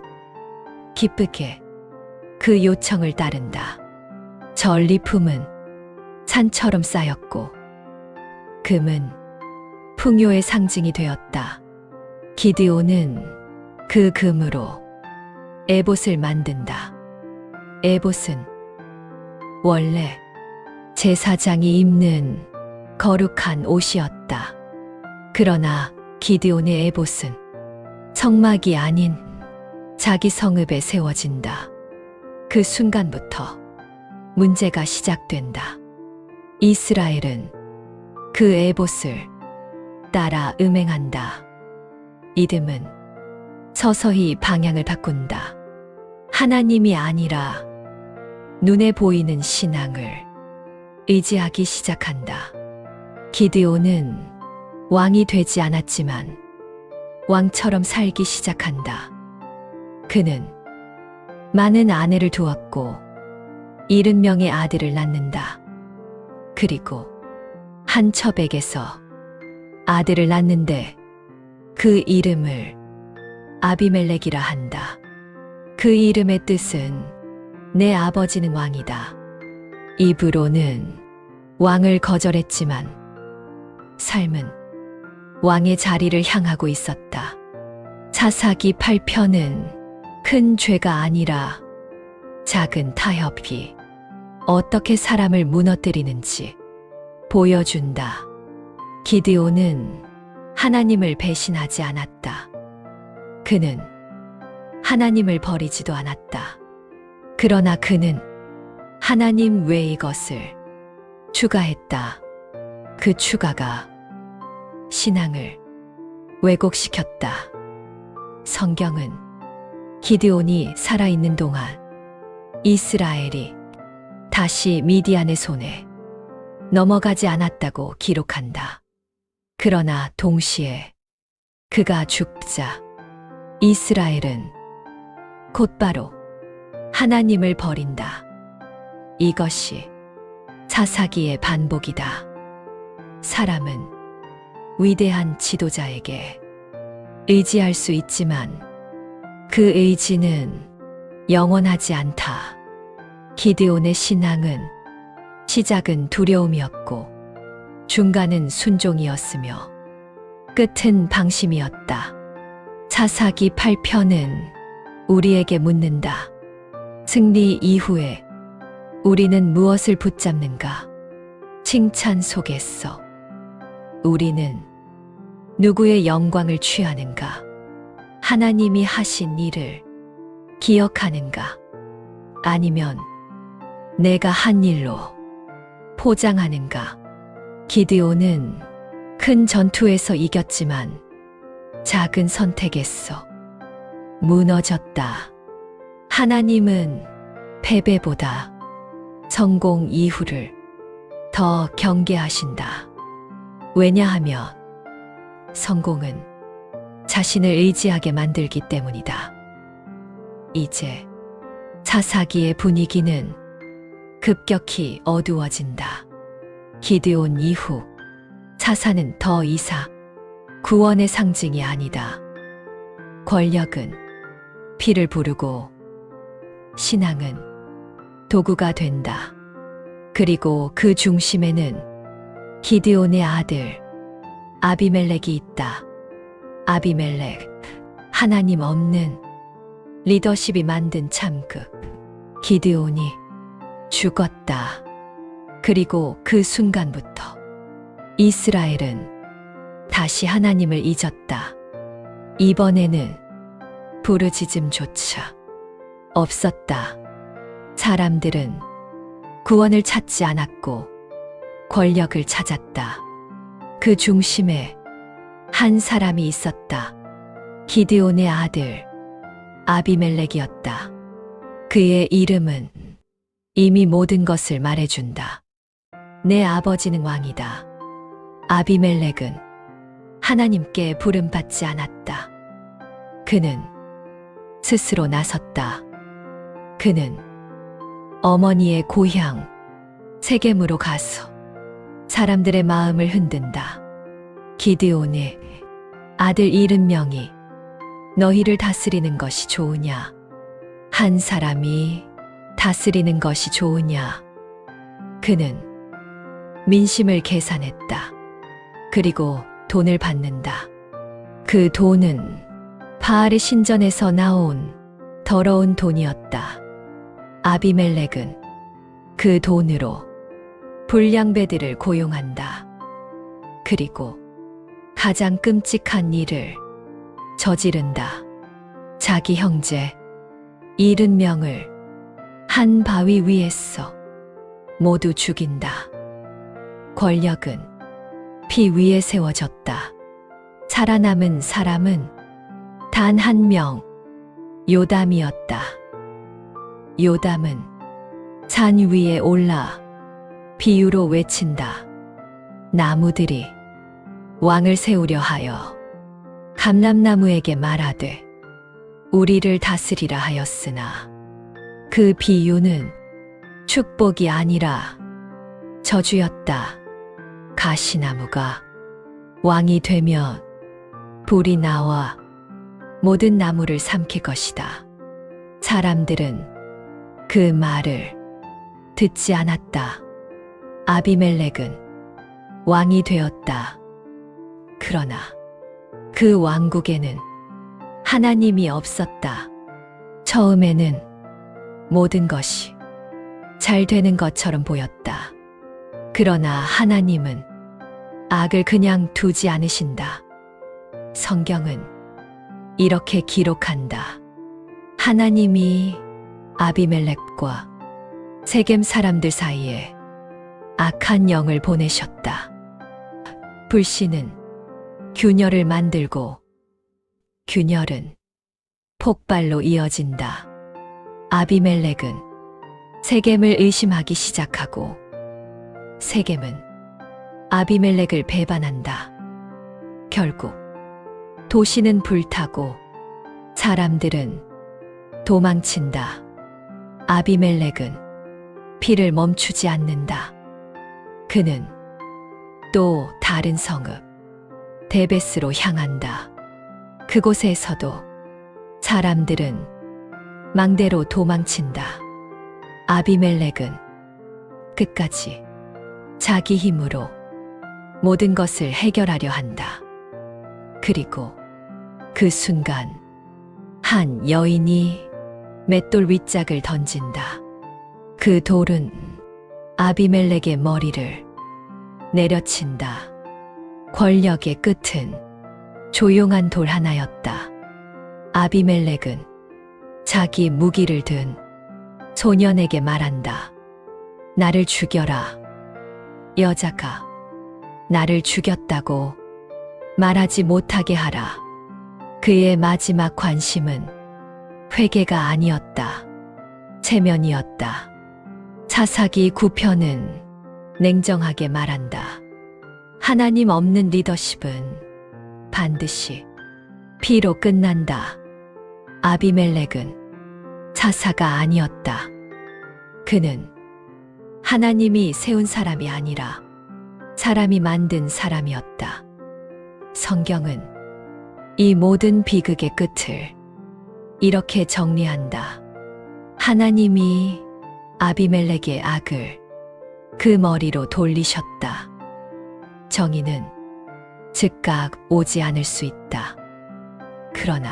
기쁘게 그 요청을 따른다. 전리품은 산처럼 쌓였고 금은 풍요의 상징이 되었다. 기드온은 그 금으로 에봇을 만든다. 에봇은 원래 제사장이 입는 거룩한 옷이었다. 그러나 기드온의 에봇은 성막이 아닌 자기 성읍에 세워진다. 그 순간부터 문제가 시작된다. 이스라엘은 그 에봇을 따라 음행한다. 이듬은 서서히 방향을 바꾼다. 하나님이 아니라 눈에 보이는 신앙을 의지하기 시작한다. 기드온은 왕이 되지 않았지만 왕처럼 살기 시작한다. 그는 많은 아내를 두었고 70명의 아들을 낳는다. 그리고 한 첩에게서 아들을 낳는데 그 이름을 아비멜렉이라 한다. 그 이름의 뜻은 내 아버지는 왕이다. 입으로는 왕을 거절했지만 삶은 왕의 자리를 향하고 있었다. 차사기 8편은 큰 죄가 아니라 작은 타협이 어떻게 사람을 무너뜨리는지 보여준다. 기드온은 하나님을 배신하지 않았다. 그는 하나님을 버리지도 않았다. 그러나 그는 하나님 외의 것을 추가했다. 그 추가가 신앙을 왜곡시켰다. 성경은 기드온이 살아있는 동안 이스라엘이 다시 미디안의 손에 넘어가지 않았다고 기록한다. 그러나 동시에 그가 죽자 이스라엘은 곧바로 하나님을 버린다. 이것이 차사기의 반복이다. 사람은 위대한 지도자에게 의지할 수 있지만 그 의지는 영원하지 않다. 기드온의 신앙은 시작은 두려움이었고 중간은 순종이었으며 끝은 방심이었다. 차사기 8편은 우리에게 묻는다. 승리 이후에 우리는 무엇을 붙잡는가? 칭찬 속에서 우리는 누구의 영광을 취하는가? 하나님이 하신 일을 기억하는가? 아니면 내가 한 일로 포장하는가? 기드온은 큰 전투에서 이겼지만 작은 선택에서 무너졌다. 하나님은 패배보다 성공 이후를 더 경계하신다. 왜냐하면 성공은 자신을 의지하게 만들기 때문이다. 이제 차사기의 분위기는 급격히 어두워진다. 기드온 이후 차사는 더 이상 구원의 상징이 아니다. 권력은 피를 부르고 신앙은 도구가 된다. 그리고 그 중심에는 기드온의 아들 아비멜렉이 있다. 아비멜렉, 하나님 없는 리더십이 만든 참극. 기드온이 죽었다. 그리고 그 순간부터 이스라엘은 다시 하나님을 잊었다. 이번에는 부르짖음조차 없었다. 사람들은 구원을 찾지 않았고 권력을 찾았다. 그 중심에 한 사람이 있었다. 기드온의 아들 아비멜렉이었다. 그의 이름은 이미 모든 것을 말해준다. 내 아버지는 왕이다. 아비멜렉은 하나님께 부름받지 않았다. 그는 스스로 나섰다. 그는 어머니의 고향 세겜으로 가서 사람들의 마음을 흔든다. 기드온의 아들 70명이 너희를 다스리는 것이 좋으냐? 한 사람이 다스리는 것이 좋으냐? 그는 민심을 계산했다. 그리고 돈을 받는다. 그 돈은 바알의 신전에서 나온 더러운 돈이었다. 아비멜렉은 그 돈으로 불량배들을 고용한다. 그리고 가장 끔찍한 일을 저지른다. 자기 형제 70명을 한 바위 위에서 모두 죽인다. 권력은 피 위에 세워졌다. 살아남은 사람은 단 한 명, 요담이었다. 요담은 산 위에 올라 비유로 외친다. 나무들이 왕을 세우려 하여 감람나무에게 말하되 우리를 다스리라 하였으나 그 비유는 축복이 아니라 저주였다. 가시나무가 왕이 되면 불이 나와 모든 나무를 삼킬 것이다. 사람들은 그 말을 듣지 않았다. 아비멜렉은 왕이 되었다. 그러나 그 왕국에는 하나님이 없었다. 처음에는 모든 것이 잘 되는 것처럼 보였다. 그러나 하나님은 악을 그냥 두지 않으신다. 성경은 이렇게 기록한다. 하나님이 아비멜렉과 세겜 사람들 사이에 악한 영을 보내셨다. 불씨는 균열을 만들고 균열은 폭발로 이어진다. 아비멜렉은 세겜을 의심하기 시작하고 세겜은 아비멜렉을 배반한다. 결국 도시는 불타고 사람들은 도망친다. 아비멜렉은 피를 멈추지 않는다. 그는 또 다른 성읍 데베스로 향한다. 그곳에서도 사람들은 망대로 도망친다. 아비멜렉은 끝까지 자기 힘으로 모든 것을 해결하려 한다. 그리고 그 순간 한 여인이 맷돌 윗짝을 던진다. 그 돌은 아비멜렉의 머리를 내려친다. 권력의 끝은 조용한 돌 하나였다. 아비멜렉은 자기 무기를 든 소년에게 말한다. 나를 죽여라. 여자가 나를 죽였다고 말하지 못하게 하라. 그의 마지막 관심은 회개가 아니었다. 체면이었다. 사사기 9편은 냉정하게 말한다. 하나님 없는 리더십은 반드시 피로 끝난다. 아비멜렉은 사사가 아니었다. 그는 하나님이 세운 사람이 아니라 사람이 만든 사람이었다. 성경은 이 모든 비극의 끝을 이렇게 정리한다. 하나님이 아비멜렉의 악을 그 머리로 돌리셨다. 정의는 즉각 오지 않을 수 있다. 그러나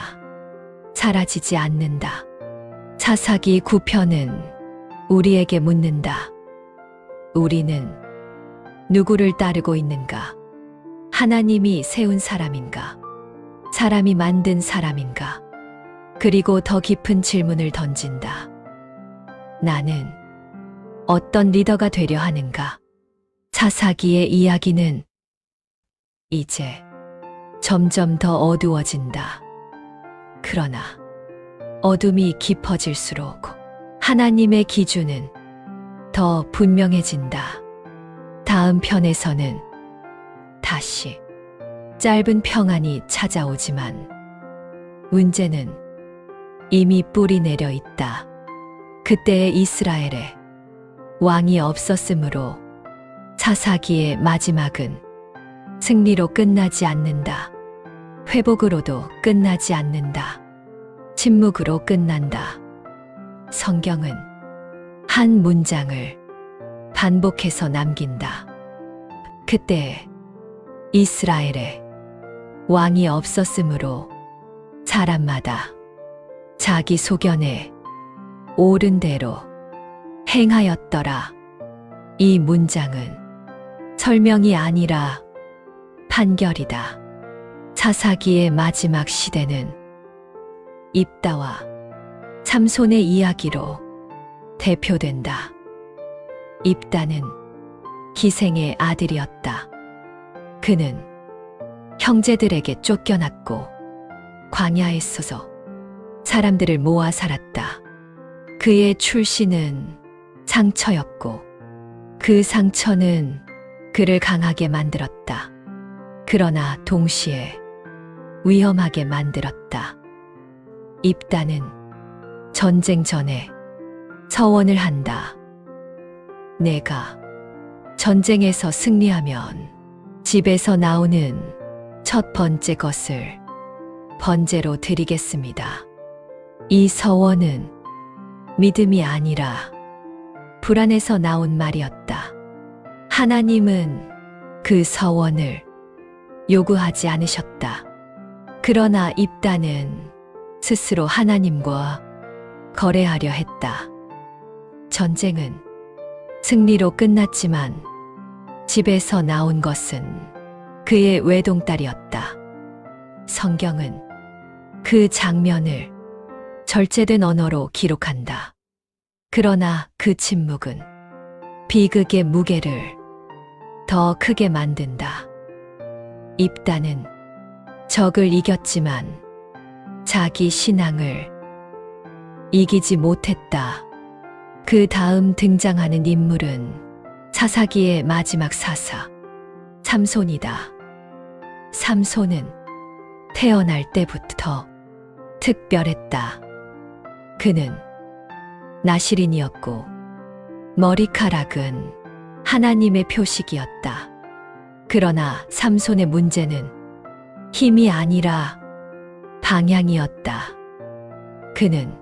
사라지지 않는다. 사사기 9편은 우리에게 묻는다. 우리는 누구를 따르고 있는가? 하나님이 세운 사람인가? 사람이 만든 사람인가? 그리고 더 깊은 질문을 던진다. 나는 어떤 리더가 되려 하는가? 사사기의 이야기는 이제 점점 더 어두워진다. 그러나 어둠이 깊어질수록 하나님의 기준은 더 분명해진다. 다음 편에서는 다시 짧은 평안이 찾아오지만 문제는 이미 뿌리 내려 있다. 그때의 이스라엘에 왕이 없었으므로 사사기의 마지막은 승리로 끝나지 않는다. 회복으로도 끝나지 않는다. 침묵으로 끝난다. 성경은 한 문장을 반복해서 남긴다. 그때 이스라엘에 왕이 없었으므로 사람마다 자기 소견에 옳은 대로 행하였더라. 이 문장은 설명이 아니라 판결이다. 사사기의 마지막 시대는 입다와 삼손의 이야기로 대표된다. 입다는 기생의 아들이었다. 그는 형제들에게 쫓겨났고 광야에 서서 사람들을 모아 살았다. 그의 출신은 상처였고 그 상처는 그를 강하게 만들었다. 그러나 동시에 위험하게 만들었다. 입다는 전쟁 전에 서원을 한다. 내가 전쟁에서 승리하면 집에서 나오는 첫 번째 것을 번제로 드리겠습니다. 이 서원은 믿음이 아니라 불안에서 나온 말이었다. 하나님은 그 서원을 요구하지 않으셨다. 그러나 입단은 스스로 하나님과 거래하려 했다. 전쟁은 승리로 끝났지만 집에서 나온 것은 그의 외동딸이었다. 성경은 그 장면을 절제된 언어로 기록한다. 그러나 그 침묵은 비극의 무게를 더 크게 만든다. 입단은 적을 이겼지만 자기 신앙을 이기지 못했다. 그 다음 등장하는 인물은 사사기의 마지막 사사, 삼손이다. 삼손은 태어날 때부터 특별했다. 그는 나실인이었고 머리카락은 하나님의 표식이었다. 그러나 삼손의 문제는 힘이 아니라 방향이었다. 그는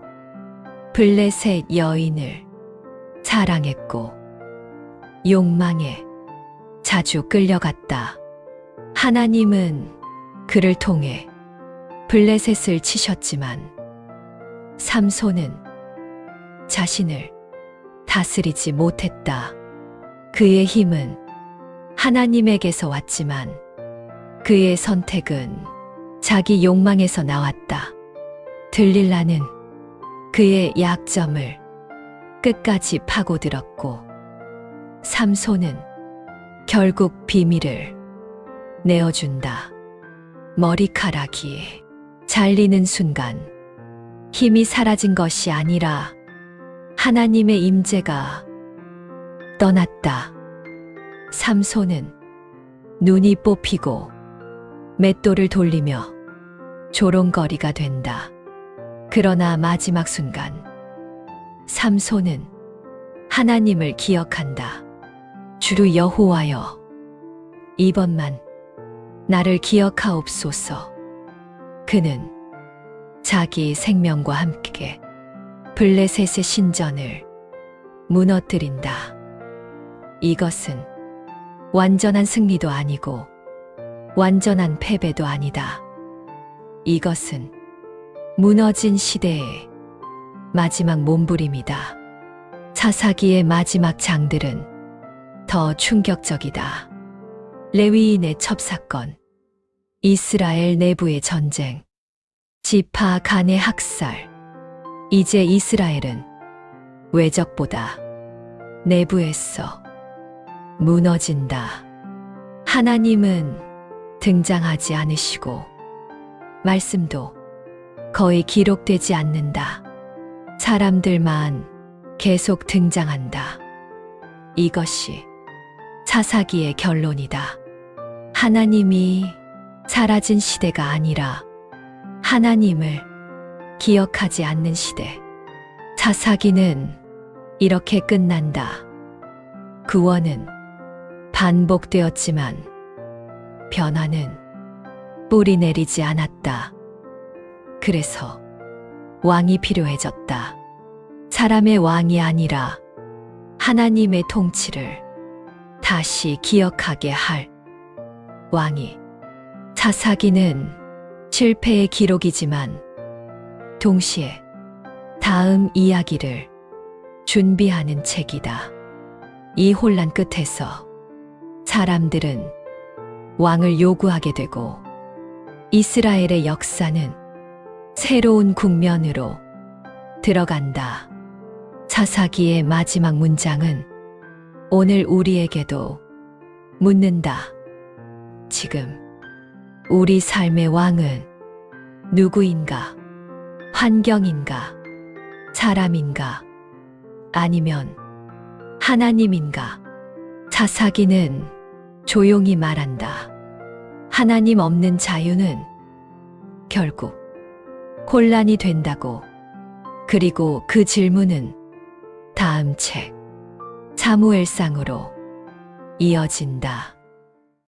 블레셋 여인을 사랑했고 욕망에 자주 끌려갔다. 하나님은 그를 통해 블레셋을 치셨지만 삼손은 자신을 다스리지 못했다. 그의 힘은 하나님에게서 왔지만 그의 선택은 자기 욕망에서 나왔다. 들릴라는 그의 약점을 끝까지 파고들었고 삼손은 결국 비밀을 내어준다. 머리카락이 잘리는 순간 힘이 사라진 것이 아니라 하나님의 임재가 떠났다. 삼손은 눈이 뽑히고 맷돌을 돌리며 조롱거리가 된다. 그러나 마지막 순간 삼손은 하나님을 기억한다. 주루 여호와여, 이번만 나를 기억하옵소서. 그는 자기 생명과 함께 블레셋의 신전을 무너뜨린다. 이것은 완전한 승리도 아니고 완전한 패배도 아니다. 이것은 무너진 시대의 마지막 몸부림이다. 사사기의 마지막 장들은 더 충격적이다. 레위인의 첩사건, 이스라엘 내부의 전쟁, 지파 간의 학살. 이제 이스라엘은 외적보다 내부에서 무너진다. 하나님은 등장하지 않으시고 말씀도 거의 기록되지 않는다. 사람들만 계속 등장한다. 이것이 사사기의 결론이다. 하나님이 사라진 시대가 아니라 하나님을 기억하지 않는 시대. 사사기는 이렇게 끝난다. 구원은 반복되었지만 변화는 뿌리 내리지 않았다. 그래서 왕이 필요해졌다. 사람의 왕이 아니라 하나님의 통치를 다시 기억하게 할 왕이. 사사기는 실패의 기록이지만 동시에 다음 이야기를 준비하는 책이다. 이 혼란 끝에서 사람들은 왕을 요구하게 되고 이스라엘의 역사는 새로운 국면으로 들어간다. 사사기의 마지막 문장은 오늘 우리에게도 묻는다. 지금 우리 삶의 왕은 누구인가? 환경인가? 사람인가? 아니면 하나님인가? 사사기는 조용히 말한다. 하나님 없는 자유는 결국 혼란이 된다고. 그리고 그 질문은 다음 책 사무엘상으로 이어진다.